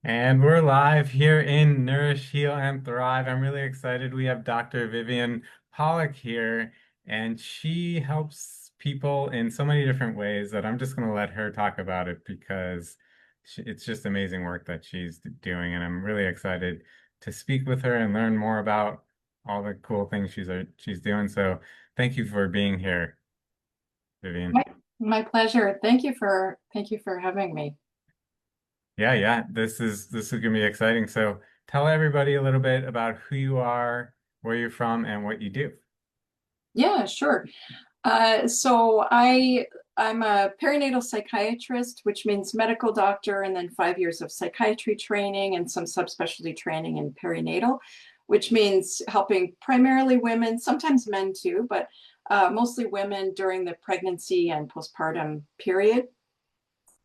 And we're live here in Nourish, Heal, and Thrive. I'm really excited. We have Dr. Vivian Polak here, and she helps people in so many different ways that I'm just going to let her talk about it because it's just amazing work that she's doing. And I'm really excited to speak with her and learn more about all the cool things she's doing. So thank you for being here, Vivian. My, my pleasure. Thank you for having me. Yeah. This is gonna be exciting. So tell everybody a little bit about who you are, where you're from, and what you do. Yeah, sure. I'm a perinatal psychiatrist, which means medical doctor, and then 5 years of psychiatry training and some subspecialty training in perinatal, which means helping primarily women, sometimes men too, but mostly women during the pregnancy and postpartum period.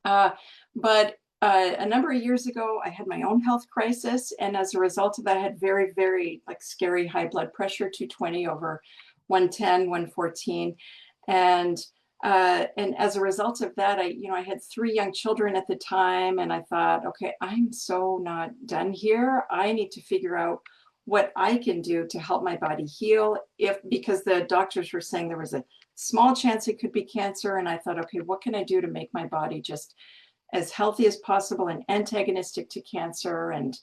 Uh, but a number of years ago, I had my own health crisis, and as a result of that, I had very, very like scary high blood pressure, 220 over 110, 114, and as a result of that, I had three young children at the time, and I thought, okay, I'm so not done here. I need to figure out what I can do to help my body heal. If because the doctors were saying there was a small chance it could be cancer. And I thought, okay, what can I do to make my body just as healthy as possible and antagonistic to cancer? And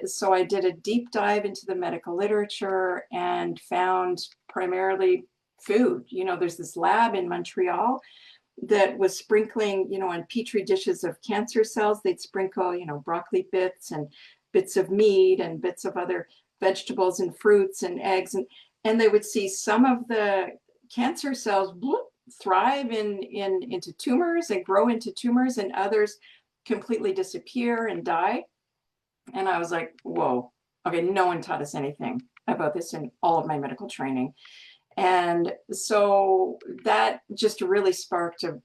so I did a deep dive into the medical literature and found primarily food. There's this lab in Montreal that was sprinkling, on petri dishes of cancer cells. They'd sprinkle, broccoli bits and bits of meat and bits of other vegetables and fruits and eggs, and they would see some of the cancer cells thrive into tumors and grow into tumors, and others completely disappear and die. And I was like, whoa, okay, no one taught us anything about this in all of my medical training. And so that just really sparked a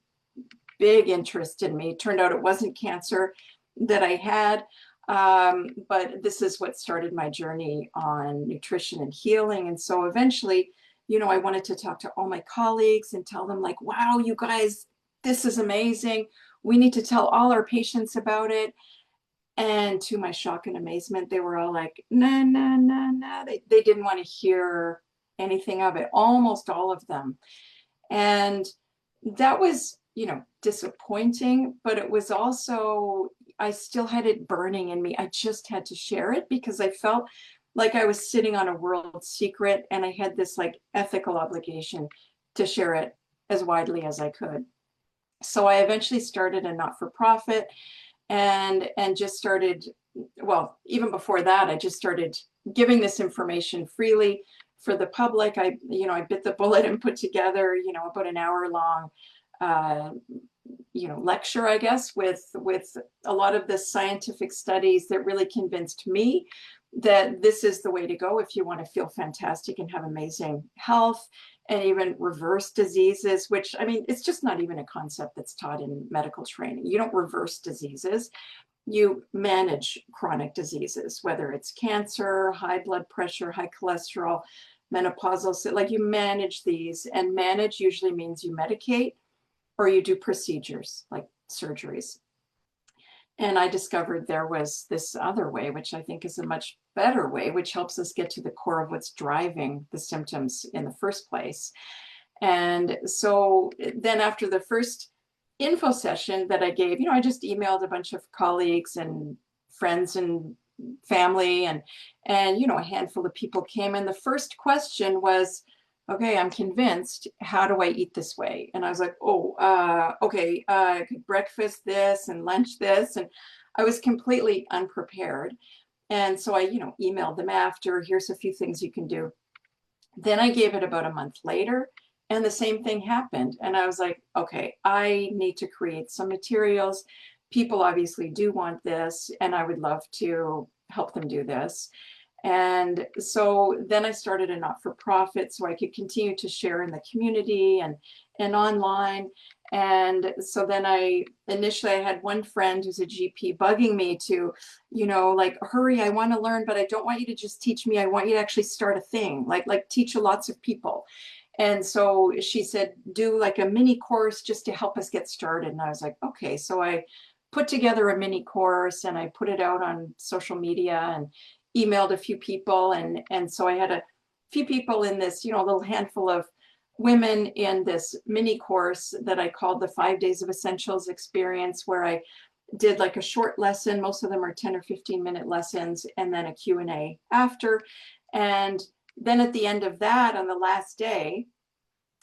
big interest in me. It turned out it wasn't cancer that I had, but this is what started my journey on nutrition and healing. And so eventually, I wanted to talk to all my colleagues and tell them, like, wow, you guys, this is amazing. We need to tell all our patients about it. And to my shock and amazement, they were all like, nah, nah, nah, nah. They didn't want to hear anything of it, almost all of them. And that was, disappointing, but it was also, I still had it burning in me. I just had to share it because I felt like I was sitting on a world secret, and I had this like ethical obligation to share it as widely as I could. So I eventually started a not-for-profit, and just started, well, even before that, I just started giving this information freely for the public. I bit the bullet and put together, about an hour long uh, lecture, I guess, with a lot of the scientific studies that really convinced me that this is the way to go if you want to feel fantastic and have amazing health and even reverse diseases, which, I mean, it's just not even a concept that's taught in medical training. You don't reverse diseases. You manage chronic diseases, whether it's cancer, high blood pressure, high cholesterol, menopausal, so like you manage these, and manage usually means you medicate or you do procedures like surgeries. And I discovered there was this other way, which I think is a much better way, which helps us get to the core of what's driving the symptoms in the first place. And so then after the first info session that I gave, I just emailed a bunch of colleagues and friends and family, and a handful of people came, and the first question was, okay, I'm convinced, how do I eat this way? And I was like, oh, okay, breakfast this and lunch this, and I was completely unprepared. And so I emailed them after, here's a few things you can do. Then I gave it about a month later, and the same thing happened. And I was like, okay, I need to create some materials. People obviously do want this, and I would love to help them do this. And so then I started a not-for-profit so I could continue to share in the community and online. And so then I had one friend who's a GP bugging me to, like, hurry, I want to learn, but I don't want you to just teach me. I want you to actually start a thing, like teach lots of people. And so she said, do like a mini course just to help us get started. And I was like, okay. So I put together a mini course and I put it out on social media and emailed a few people. And so I had a few people in this, a little handful of women in this mini course that I called the 5 Days of Essentials experience, where I did like a short lesson. Most of them are 10 or 15-minute lessons, and then a Q&A after. And then at the end of that, on the last day,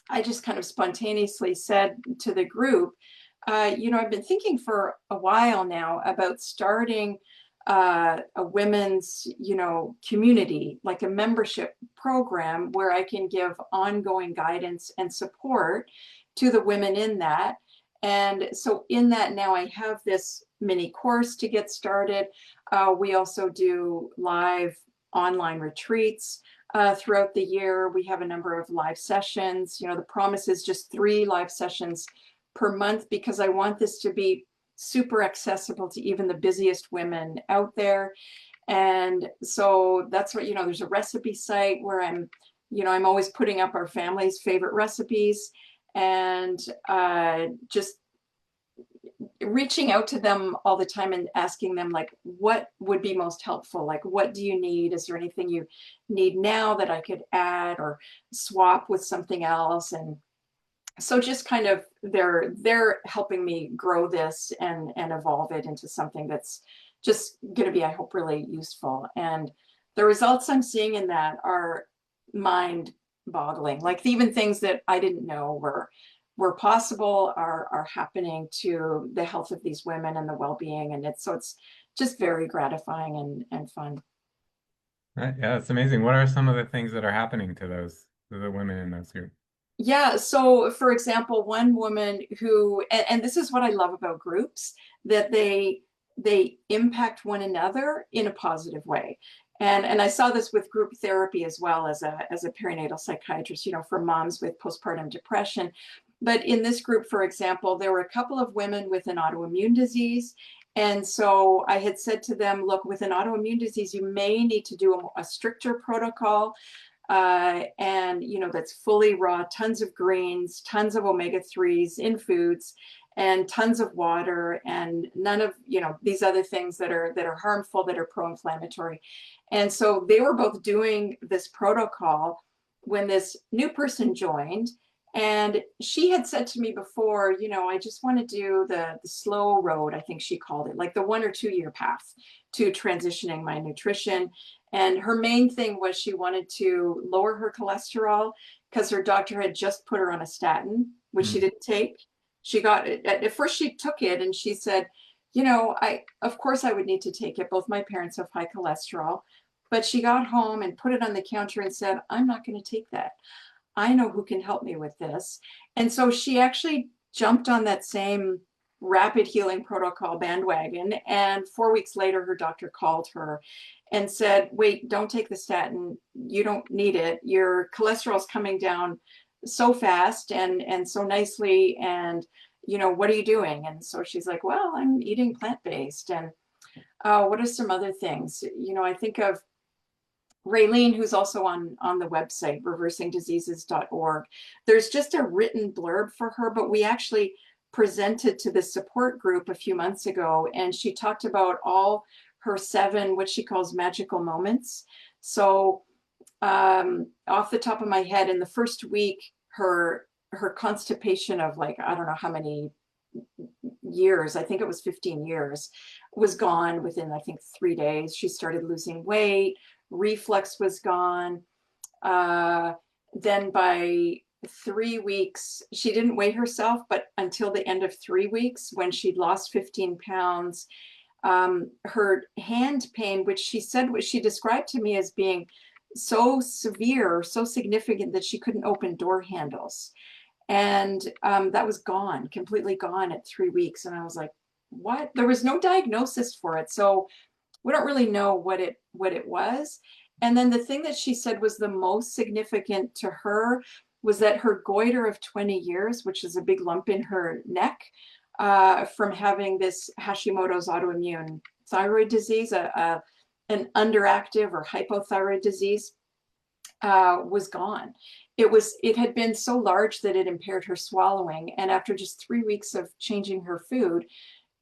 I just kind of spontaneously said to the group, I've been thinking for a while now about starting a women's, community, like a membership program where I can give ongoing guidance and support to the women in that. And so in that now I have this mini course to get started. We also do live online retreats throughout the year. We have a number of live sessions. The promise is just 3 live sessions per month, because I want this to be super accessible to even the busiest women out there. And so that's what, there's a recipe site where I'm always putting up our family's favorite recipes, and just reaching out to them all the time and asking them, like, what would be most helpful? Like, what do you need? Is there anything you need now that I could add or swap with something else? And so just kind of they're helping me grow this and evolve it into something that's just going to be, I hope, really useful. And the results I'm seeing in that are mind boggling. Like, even things that I didn't know were possible are happening to the health of these women and the well-being. And it's just very gratifying and fun. Yeah, it's amazing. What are some of the things that are happening to the women in those groups? Yeah, so for example, one woman who, and this is what I love about groups, that they impact one another in a positive way. And I saw this with group therapy as well, as a perinatal psychiatrist, for moms with postpartum depression. But in this group, for example, there were a couple of women with an autoimmune disease. And so I had said to them, look, with an autoimmune disease, you may need to do a stricter protocol. And that's fully raw, tons of greens, tons of omega-3s in foods, and tons of water, and none of these other things that are harmful, that are pro-inflammatory. And so they were both doing this protocol when this new person joined. And she had said to me before, I just want to do the slow road, I think she called it, like the 1 or 2 year path to transitioning my nutrition. And her main thing was she wanted to lower her cholesterol, because her doctor had just put her on a statin, which she Mm. didn't take. She got it. At first she took it and she said, of course I would need to take it. Both my parents have high cholesterol. But she got home and put it on the counter and said, I'm not going to take that. I know who can help me with this. And so she actually jumped on that same rapid healing protocol bandwagon. And 4 weeks later, her doctor called her and said, wait, don't take the statin. You don't need it. Your cholesterol is coming down so fast and so nicely. And, what are you doing? And so she's like, well, I'm eating plant-based. And what are some other things? I think of Raylene, who's also on the website, reversingdiseases.org. There's just a written blurb for her, but we actually presented to the support group a few months ago, and she talked about all her 7, what she calls magical moments. So off the top of my head, in the first week, her constipation of, like, I don't know how many years, I think it was 15 years, was gone within, I think, 3 days. She started losing weight. Reflux was gone. Then by 3 weeks, she didn't weigh herself, but until the end of 3 weeks, when she'd lost 15 pounds, her hand pain, which she described to me as being so severe, so significant, that she couldn't open door handles. And that was gone, completely gone at 3 weeks. And I was like, what? There was no diagnosis for it. So we don't really know what it was. And then the thing that she said was the most significant to her was that her goiter of 20 years, which is a big lump in her neck, from having this Hashimoto's autoimmune thyroid disease, an underactive or hypothyroid disease, was gone. It had been so large that it impaired her swallowing. And after just 3 weeks of changing her food,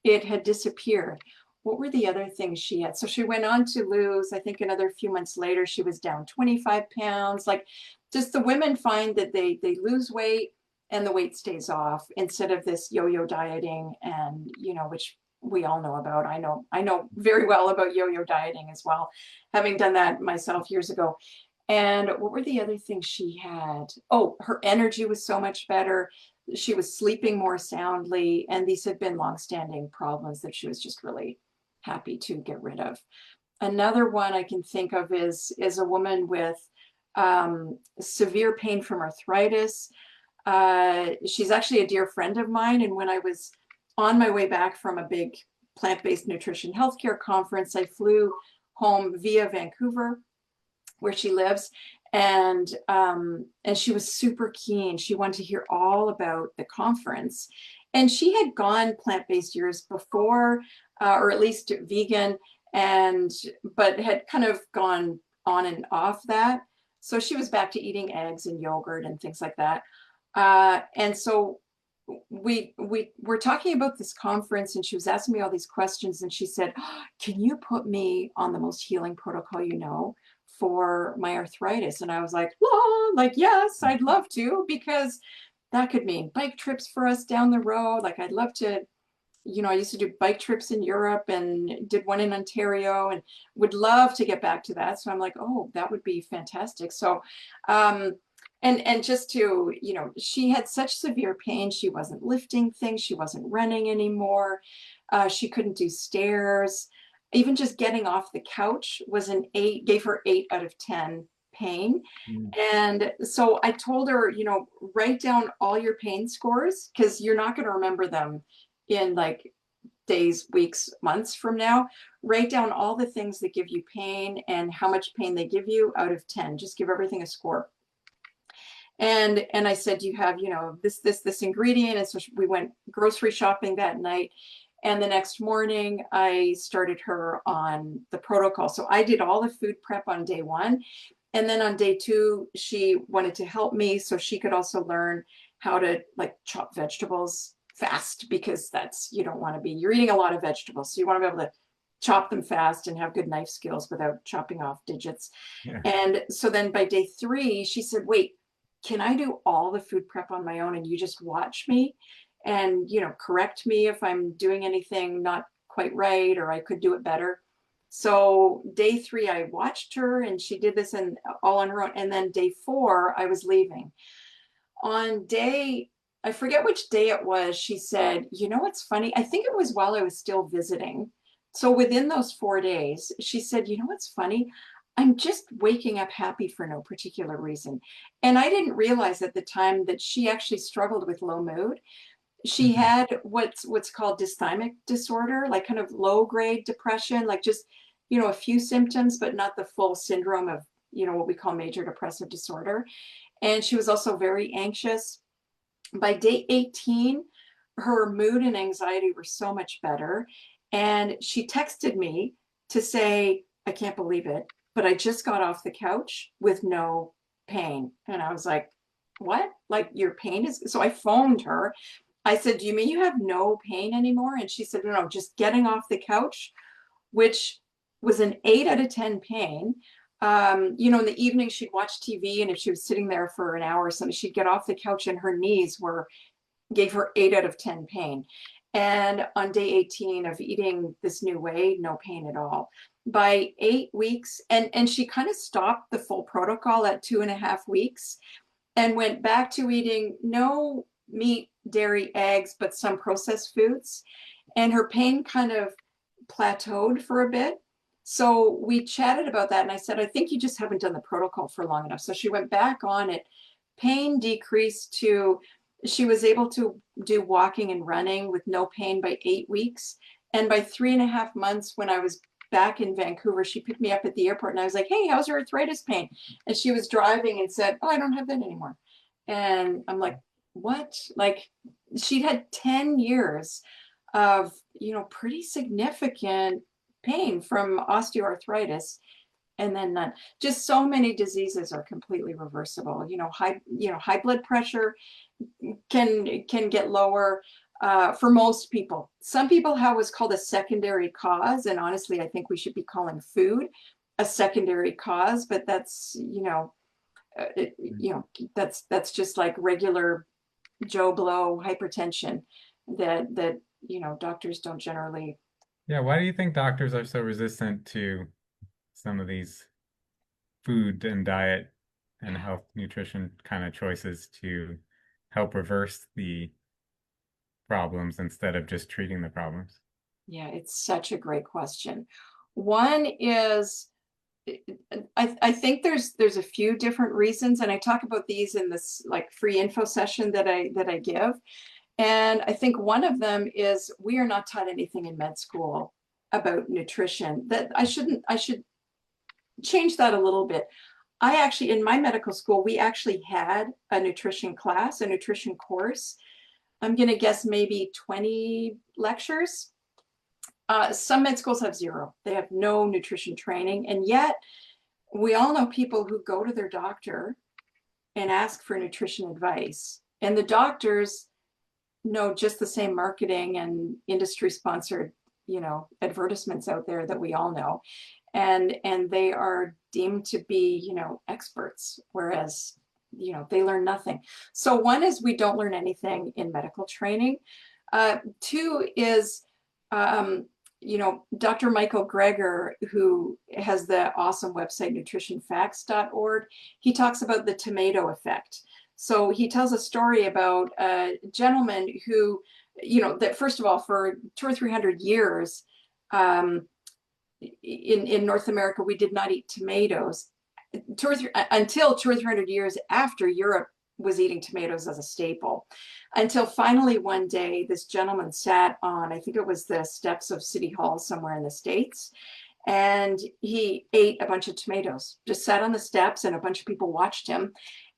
it had disappeared. What were the other things she had? So she went on to lose, I think another few months later, she was down 25 pounds. Like, just the women find that they lose weight and the weight stays off instead of this yo-yo dieting, and which we all know about. I know very well about yo-yo dieting as well, having done that myself years ago. And what were the other things she had? Oh, her energy was so much better. She was sleeping more soundly, and these had been longstanding problems that she was just really happy to get rid of. Another one I can think of is a woman with severe pain from arthritis. She's actually a dear friend of mine, and when I was on my way back from a big plant-based nutrition healthcare conference, I flew home via Vancouver, where she lives, and she was super keen. She wanted to hear all about the conference, and she had gone plant-based years before, or at least vegan, and but had kind of gone on and off that. So she was back to eating eggs and yogurt and things like that. And so we were talking about this conference, and she was asking me all these questions, and she said, "Oh, can you put me on the most healing protocol for my arthritis?" And I was like, "Oh, like, yes, I'd love to, because that could mean bike trips for us down the road. Like, I'd love to, I used to do bike trips in Europe and did one in Ontario, and would love to get back to that." So I'm like, "Oh, that would be fantastic." So, and just to, she had such severe pain. She wasn't lifting things. She wasn't running anymore. She couldn't do stairs. Even just getting off the couch was an 8, gave her 8 out of 10 pain. Mm. And so I told her, write down all your pain scores, because you're not going to remember them in like days, weeks, months from now. Write down all the things that give you pain and how much pain they give you out of 10. Just give everything a score. And I said, "You have, this ingredient." And so we went grocery shopping that night. And the next morning, I started her on the protocol. So I did all the food prep on day 1. And then on day 2, she wanted to help me so she could also learn how to, like, chop vegetables fast, because you don't want to be, you're eating a lot of vegetables. So you want to be able to chop them fast and have good knife skills without chopping off digits. Yeah. And so then by day 3, she said, "Wait, can I do all the food prep on my own, and you just watch me and, correct me if I'm doing anything not quite right, or I could do it better?" So day 3, I watched her, and she did this and all on her own. And then day 4, I was leaving. I forget which day it was, she said, "What's funny? I think it was while I was still visiting." So within those 4 days, she said, "What's funny? I'm just waking up happy for no particular reason." And I didn't realize at the time that she actually struggled with low mood. She Mhm. had what's called dysthymic disorder, like kind of low grade depression, like just, a few symptoms, but not the full syndrome of, what we call major depressive disorder. And she was also very anxious. By day 18, her mood and anxiety were so much better. And she texted me to say, "I can't believe it, but I just got off the couch with no pain." And I was like, "What? Like, your pain is?" So I phoned her. I said, "Do you mean you have no pain anymore?" And she said, "No, just getting off the couch," which was an 8 out of 10 pain. In the evening, she'd watch TV, and if she was sitting there for an hour or something, she'd get off the couch and her knees gave her 8 out of 10 pain. And on day 18 of eating this new way, no pain at all. By 8 weeks, and she kind of stopped the full protocol at 2.5 weeks, and went back to eating no meat, dairy, eggs, but some processed foods. And her pain kind of plateaued for a bit. So we chatted about that, and I said, "I think you just haven't done the protocol for long enough." So she went back on it. Pain decreased to, she was able to do walking and running with no pain by 8 weeks. And by 3.5 months, when I was back in Vancouver, she picked me up at the airport, and I was like, "Hey, how's your arthritis pain?" And she was driving and said, "Oh, I don't have that anymore." And I'm like, "What?" Like, she'd had 10 years of, pretty significant pain from osteoarthritis, and then none. Just so many diseases are completely reversible. High blood pressure can get lower. for most people. Some people have what's called a secondary cause, and honestly, I think we should be calling food a secondary cause, but that's, that's just like regular Joe Blow hypertension that doctors don't generally. Yeah, why do you think doctors are so resistant to some of these food and diet and health nutrition kind of choices to help reverse the problems instead of just treating the problems? Yeah, it's such a great question. One is, I think there's a few different reasons, and I talk about these in this like free info session that I give. And I think one of them is we are not taught anything in med school about nutrition. That I should change that a little bit. I actually, in my medical school, we actually had a nutrition class, a nutrition course. I'm going to guess maybe 20 lectures. Some med schools have zero. They have no nutrition training. And yet we all know people who go to their doctor and ask for nutrition advice. And the doctors know just the same marketing and industry sponsored, advertisements out there that we all know. And they are deemed to be, experts, whereas, they learn nothing. So one is we don't learn anything in medical training. Two is, Dr. Michael Greger, who has the awesome website nutritionfacts.org, he talks about the tomato effect. So he tells a story about a gentleman who, that first of all, for 200 or 300 years, in North America, we did not eat tomatoes until 200 or 300 years after Europe was eating tomatoes as a staple. Until finally one day, this gentleman sat on, I think it was the steps of City Hall somewhere in the States, and he ate a bunch of tomatoes, just sat on the steps, and a bunch of people watched him.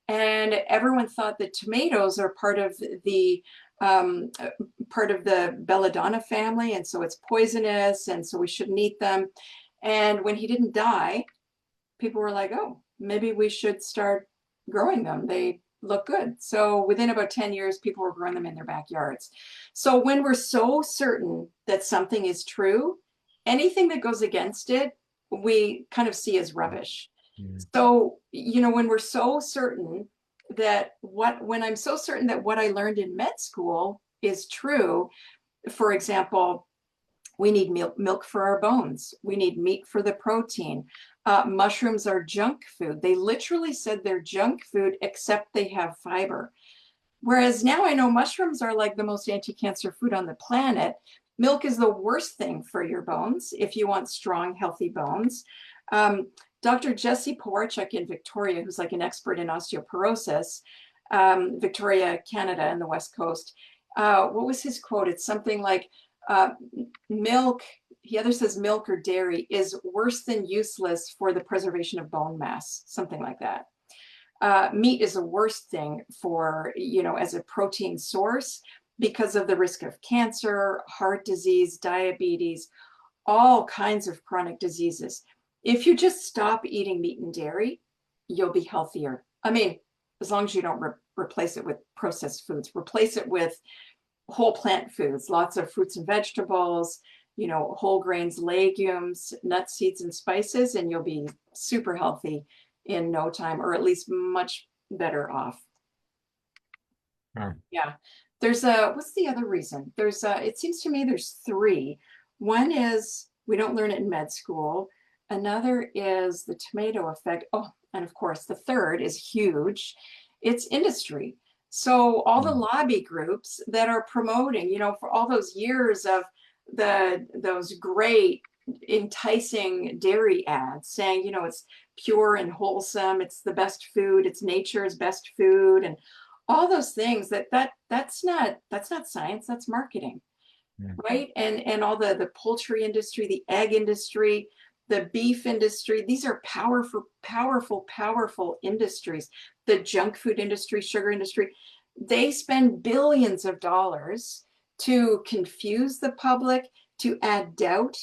And everyone thought that tomatoes are part of the belladonna family, and so it's poisonous, and so we shouldn't eat them. And when he didn't die, people were like, oh, maybe we should start growing them. They look good. So within about 10 years, people were growing them in their backyards. So when we're so certain that something is true, anything that goes against it, we kind of see as rubbish. Yeah. So, when we're so certain when I'm so certain that what I learned in med school is true, for example, we need milk for our bones. We need meat for the protein. Mushrooms are junk food. They literally said they're junk food, except they have fiber. Whereas now I know mushrooms are like the most anti-cancer food on the planet. Milk is the worst thing for your bones if you want strong, healthy bones. Dr. Jesse Pawarchuk in Victoria, who's like an expert in osteoporosis, Victoria, Canada, and the West Coast. What was his quote? It's something like, milk, he either says milk or dairy is worse than useless for the preservation of bone mass, something like that. Meat is the worst thing for, as a protein source because of the risk of cancer, heart disease, diabetes, all kinds of chronic diseases. If you just stop eating meat and dairy, you'll be healthier. I mean, as long as you don't replace it with processed foods, replace it with whole plant foods, lots of fruits and vegetables, whole grains, legumes, nuts, seeds, and spices, and you'll be super healthy in no time, or at least much better off. Wow. Yeah. What's the other reason? It seems to me there's three. One is we don't learn it in med school. Another is the tomato effect. Oh, and of course, the third is huge. It's industry. So all the lobby groups that are promoting, for all those years of those great enticing dairy ads saying, it's pure and wholesome, it's the best food, it's nature's best food, and all those things that's not science, that's marketing. Yeah. Right? And all the poultry industry, the egg industry, the beef industry, these are powerful, powerful, powerful industries. The junk food industry, sugar industry, they spend billions of dollars to confuse the public, to add doubt.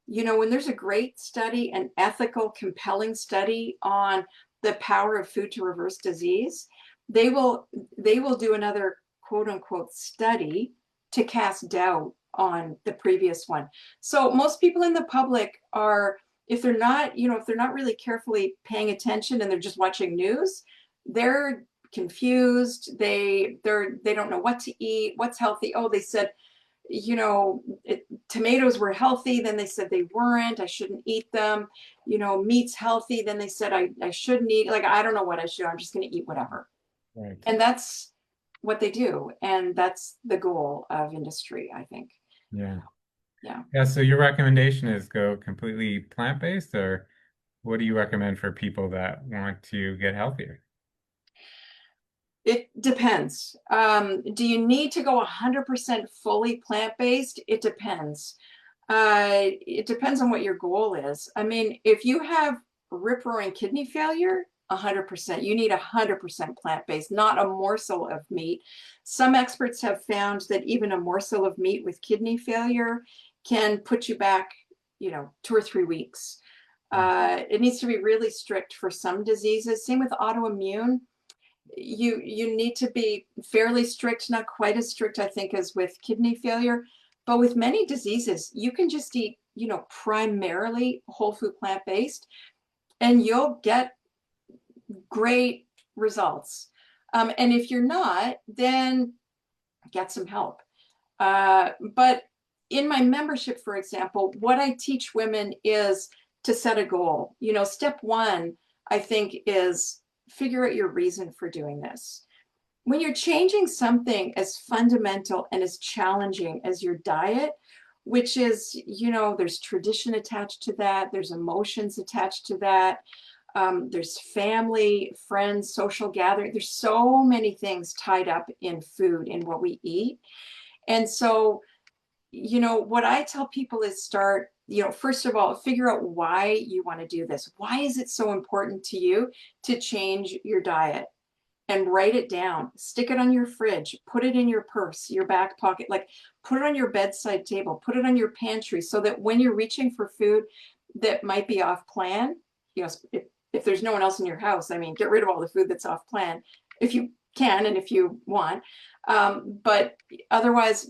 When there's a great study, an ethical, compelling study on the power of food to reverse disease, they will do another quote unquote study to cast doubt on the previous one. So most people in the public are, if they're not, if they're not really carefully paying attention and they're just watching news, they're confused. They don't know what to eat, what's healthy. Oh, they said, tomatoes were healthy, then they said they weren't, I shouldn't eat them. Meat's healthy, then they said I shouldn't eat. Like, I don't know what I should, I'm just going to eat whatever. Right. And that's what they do, and that's the goal of industry, I think. Yeah. Yeah. Yeah. So your recommendation is go completely plant-based, or what do you recommend for people that want to get healthier? It depends. Do you need to go 100% fully plant-based? It depends. It depends on what your goal is. I mean, if you have rip-roaring kidney failure, 100%. You need 100% plant-based, not a morsel of meat. Some experts have found that even a morsel of meat with kidney failure can put you back, 2 or 3 weeks. It needs to be really strict for some diseases. Same with autoimmune. You need to be fairly strict, not quite as strict, I think, as with kidney failure. But with many diseases, you can just eat, primarily whole food plant-based, and you'll get great results. And if you're not, then get some help. But in my membership, for example, what I teach women is to set a goal. Step one, I think, is figure out your reason for doing this. When you're changing something as fundamental and as challenging as your diet, which is, there's tradition attached to that, there's emotions attached to that, there's family, friends, social gathering. There's so many things tied up in food, in what we eat. And so, what I tell people is start, first of all, figure out why you want to do this. Why is it so important to you to change your diet? And write it down, stick it on your fridge, put it in your purse, your back pocket, like put it on your bedside table, put it on your pantry, so that when you're reaching for food that might be off plan, if there's no one else in your house, I mean, get rid of all the food that's off plan if you can and if you want. But otherwise,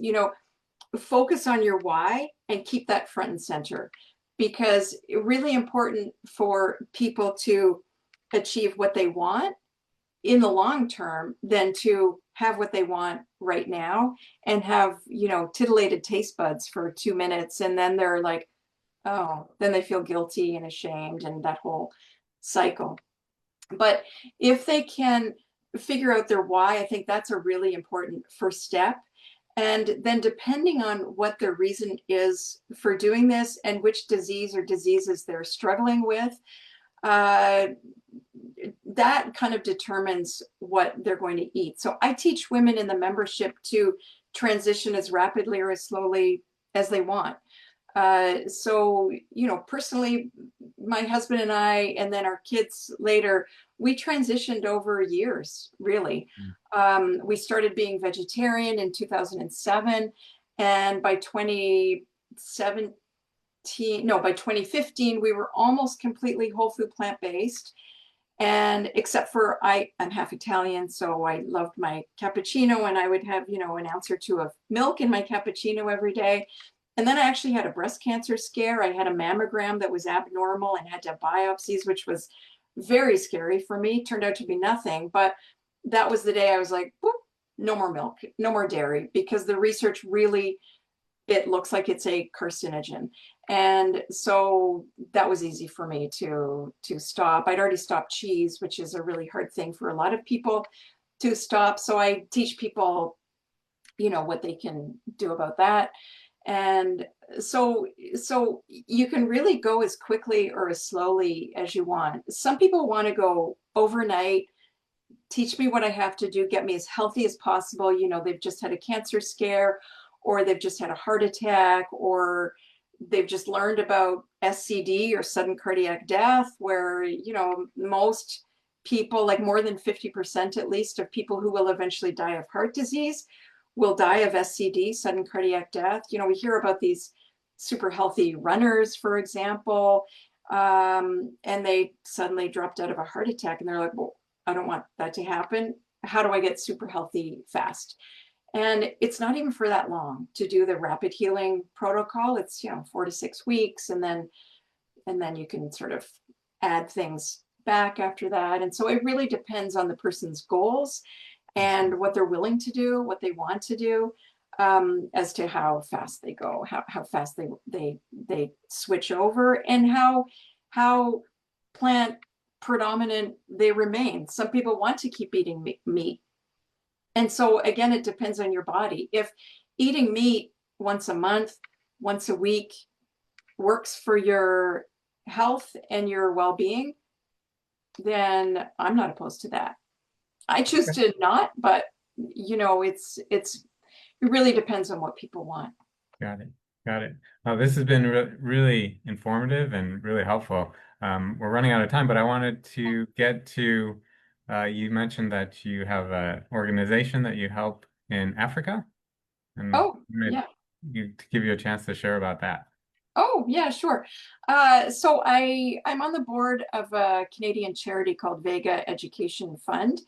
focus on your why and keep that front and center, because it's really important for people to achieve what they want in the long term than to have what they want right now and have, titillated taste buds for 2 minutes. And then they're like, oh, then they feel guilty and ashamed, and that whole cycle. But if they can figure out their why, I think that's a really important first step. And then depending on what their reason is for doing this and which disease or diseases they're struggling with, that kind of determines what they're going to eat. So I teach women in the membership to transition as rapidly or as slowly as they want. So, personally, my husband and I, and then our kids later, we transitioned over years, really. We started being vegetarian in 2007, and by 2015, we were almost completely whole food plant-based. And except for I'm half Italian, so I loved my cappuccino, and I would have, an ounce or two of milk in my cappuccino every day. And then I actually had a breast cancer scare. I had a mammogram that was abnormal and had to have biopsies, which was very scary for me. Turned out to be nothing, but that was the day I was like, boop, no more milk, no more dairy, because the research really, it looks like it's a carcinogen. And so that was easy for me to stop. I'd already stopped cheese, which is a really hard thing for a lot of people to stop. So I teach people, what they can do about that. And so you can really go as quickly or as slowly as you want. Some people want to go overnight, teach me what I have to do, get me as healthy as possible. They've just had a cancer scare, or they've just had a heart attack, or they've just learned about SCD, or sudden cardiac death, where, most people, like more than 50% at least of people who will eventually die of heart disease will die of SCD, sudden cardiac death. We hear about these super healthy runners, for example, and they suddenly dropped out of a heart attack, and they're like, well, I don't want that to happen. How do I get super healthy fast? And it's not even for that long to do the rapid healing protocol. It's, 4 to 6 weeks, and then you can sort of add things back after that. And so it really depends on the person's goals and what they're willing to do, what they want to do, as to how fast they go, how fast they switch over, and how plant predominant they remain. Some people want to keep eating meat. And so again, it depends on your body. If eating meat once a month, once a week works for your health and your well-being, then I'm not opposed to that. I choose Okay. to not, but it really depends on what people want. Got it. Got it. Well, this has been really informative and really helpful. We're running out of time, but I wanted to get to, you mentioned that you have an organization that you help in Africa, and Oh, yeah. to give you a chance to share about that. Oh, yeah, sure. So I'm on the board of a Canadian charity called Vega Education Fund.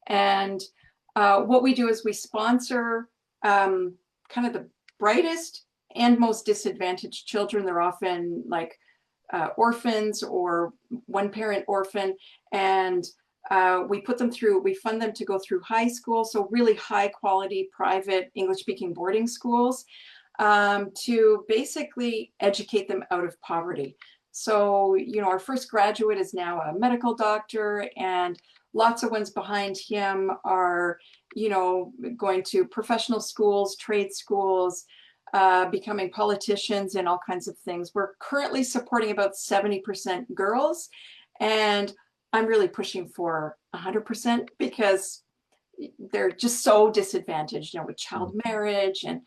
And what we do is we sponsor kind of the brightest and most disadvantaged children. They're often like orphans or one parent orphan. And we fund them to go through high school. So really high quality private English speaking boarding schools, to basically educate them out of poverty. So, our first graduate is now a medical doctor, and lots of ones behind him are, going to professional schools, trade schools, becoming politicians, and all kinds of things. We're currently supporting about 70% girls, and I'm really pushing for 100% because they're just so disadvantaged, with child marriage and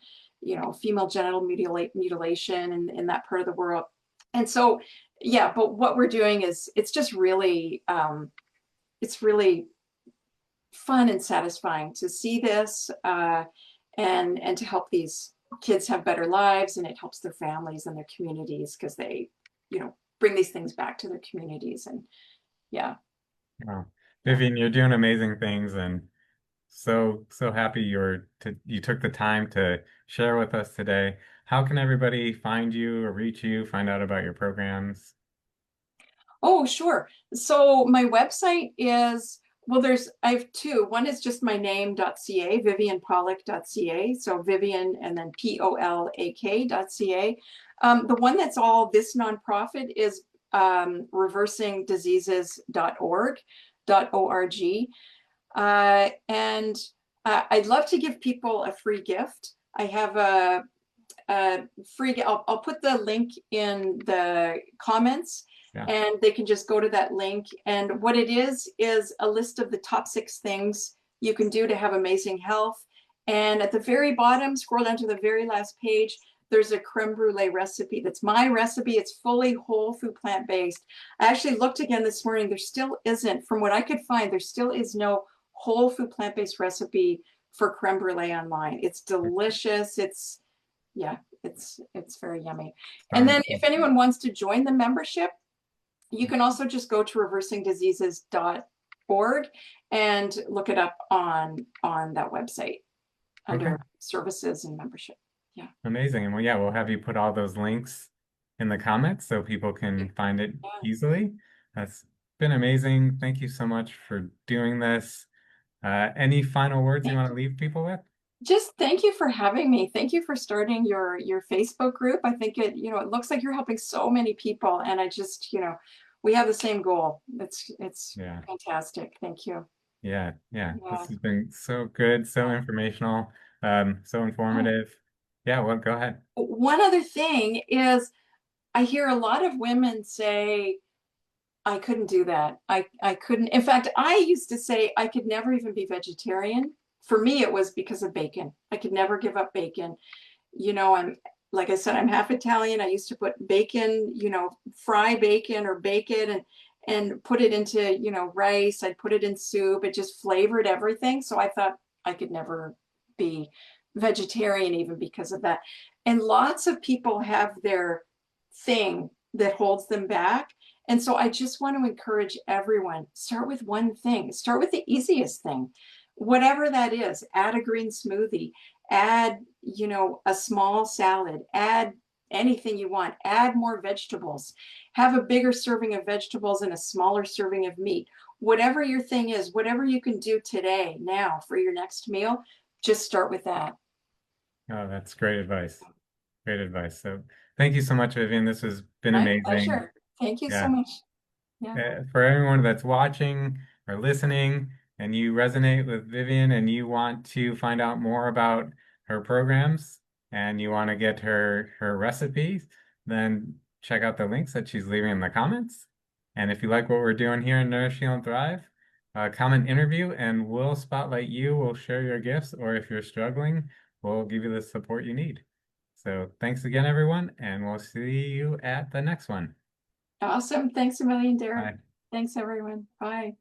female genital mutilation in that part of the world. And so, yeah, but what we're doing is it's really fun and satisfying to see this, and to help these kids have better lives, and it helps their families and their communities because they, bring these things back to their communities. And yeah, Wow. yeah. Vivian, you're doing amazing things, and so happy you took the time to share with us today. How can everybody find you or reach you, find out about your programs? Oh, sure. So my website is, well, I have two. One is just my name.ca, vivianpolak.ca. So Vivian and then Polak.ca. The one that's all this nonprofit is reversingdiseases.org. .org. And I'd love to give people a free gift. I have a free, I'll put the link in the comments, Yeah. and they can just go to that link. And what it is a list of the top 6 things you can do to have amazing health. And at the very bottom, scroll down to the very last page, there's a creme brulee recipe. That's my recipe. It's fully whole food, plant-based. I actually looked again this morning. There still isn't, from what I could find, there still is no whole food, plant-based recipe for creme brulee online. It's delicious. Yeah, it's very yummy. And Sounds then good. if anyone wants to join the membership, you can also just go to reversingdiseases.org and look it up on that website Okay. under services and membership. Yeah. Amazing. And well, yeah, we'll have you put all those links in the comments so people can find it Yeah. easily. That's been amazing. Thank you so much for doing this. Any final words you want to leave people with? Just thank you for having me. Thank you for starting your Facebook group. I think it looks like you're helping so many people, and I just, we have the same goal. It's Yeah. fantastic. Thank you. Yeah. Yeah. This Yeah. has been so good, so informational, so Oh, informative. Yeah, well, go ahead. one other thing is I hear a lot of women say, I couldn't do that. I couldn't. In fact, I used to say I could never even be vegetarian. For me, it was because of bacon. I could never give up bacon. I'm, like I said, I'm half Italian. I used to put bacon, fry bacon or bake it and put it into, rice. I'd put it in soup. It just flavored everything. So I thought I could never be vegetarian even because of that. And lots of people have their thing that holds them back. And so I just want to encourage everyone, start with one thing, start with the easiest thing. whatever that is, add a green smoothie, add, a small salad, add anything you want, add more vegetables, have a bigger serving of vegetables and a smaller serving of meat. Whatever your thing is, whatever you can do today, now for your next meal, just start with that. Oh, that's great advice. Great advice. So thank you so much, Vivian. This has been My amazing. pleasure. Thank you so Yeah. much. Yeah. For everyone that's watching or listening and you resonate with Vivian and you want to find out more about her programs and you want to get her recipes, then check out the links that she's leaving in the comments. And if you like what we're doing here in Nourish, Heal, and Thrive, comment interview and we'll spotlight you. We'll share your gifts, or if you're struggling, we'll give you the support you need. So thanks again, everyone, and we'll see you at the next one. Awesome. Thanks a million, Derek. Bye. Thanks, everyone. Bye.